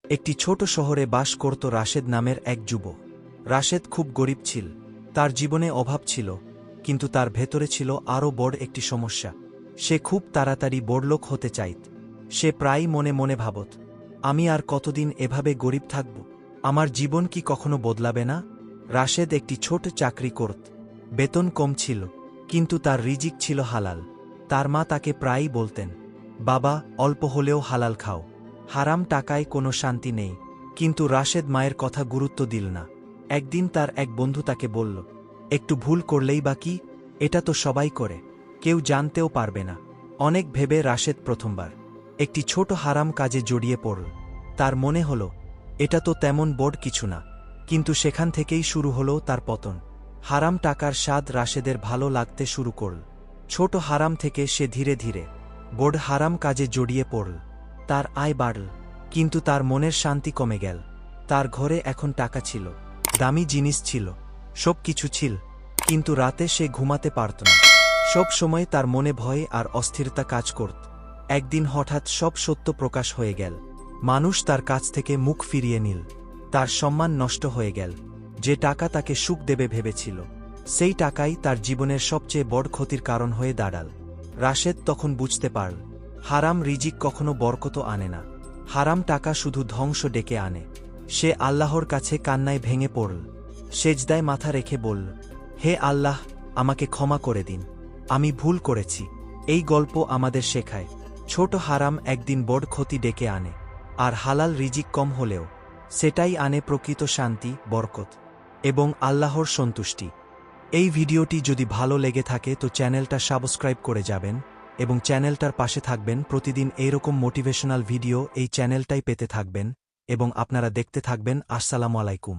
একটি ছোট শহরে বাস করত রাশেদ নামের এক যুবক। রাশেদ খুব গরিব ছিল, তার জীবনে অভাব ছিল, কিন্তু তার ভেতরে ছিল আরও বড় একটি সমস্যা। সে খুব তাড়াতাড়ি বড়লোক হতে চাইত। সে প্রায়ই মনে মনে ভাবত, আমি আর কতদিন এভাবে গরিব থাকব? আমার জীবন কি কখনো বদলাবে না? রাশেদ একটি ছোট চাকরি করত। বেতন কম ছিল, কিন্তু তার রিজিক ছিল হালাল। তার মা তাকে প্রায়ই বলতেন, বাবা, অল্প হলেও হালাল খাও, হারাম টাকায় কোনো শান্তি নেই। কিন্তু রাশেদ মায়ের কথা গুরুত্ব দিল না। একদিন তার এক বন্ধু তাকে বলল, একটু ভুল করলেই বা কি, এটা তো সবাই করে, কেউ জানতেও পারবে না। অনেক ভেবে রাশেদ প্রথমবার একটি ছোট হারাম কাজে জড়িয়ে পড়ল। তার মনে হল, এটা তো তেমন বড় কিছু না, কিন্তু সেখান থেকেই শুরু হল তার পতন। হারাম টাকার স্বাদ রাশেদের ভালো লাগতে শুরু করল। ছোট হারাম থেকে সে ধীরে ধীরে বড় হারাম কাজে জড়িয়ে পড়ল। তার আয় বাড়ল, কিন্তু তার মনের শান্তি কমে গেল। তার ঘরে এখন টাকা ছিল, দামি জিনিস ছিল, সব কিছু ছিল, কিন্তু রাতে সে ঘুমাতে পারত না। সব সময় তার মনে ভয় আর অস্থিরতা কাজ করত। একদিন হঠাৎ সব সত্য প্রকাশ হয়ে গেল। মানুষ তার কাছ থেকে মুখ ফিরিয়ে নিল। তার সম্মান নষ্ট হয়ে গেল। যে টাকা তাকে সুখ দেবে ভেবেছিল, সেই টাকাই তার জীবনের সবচেয়ে বড় ক্ষতির কারণ হয়ে দাঁড়াল। রাশেদ তখন বুঝতে পারল, হারাম রিজিক কখনো বরকত আনে না, হারাম টাকা শুধু ধ্বংস ডেকে আনে। সে আল্লাহর কাছে কান্নায় ভেঙে পড়ল। সেজদায় মাথা রেখে বলল, হে আল্লাহ, আমাকে ক্ষমা করে দিন, আমি ভুল করেছি। এই গল্প আমাদের শেখায়, ছোট হারাম একদিন বড় ক্ষতি ডেকে আনে, আর হালাল রিজিক কম হলেও সেটাই আনে প্রকৃত শান্তি, বরকত এবং আল্লাহর সন্তুষ্টি। এই ভিডিওটি যদি ভালো লেগে থাকে তো চ্যানেলটা সাবস্ক্রাইব করে যাবেন এবং চ্যানেলটার পাশে থাকবেন। প্রতিদিন এইরকম মোটিভেশনাল ভিডিও এই চ্যানেলটাই পেতে থাকবেন এবং আপনারা দেখতে থাকবেন। আসসালামু আলাইকুম।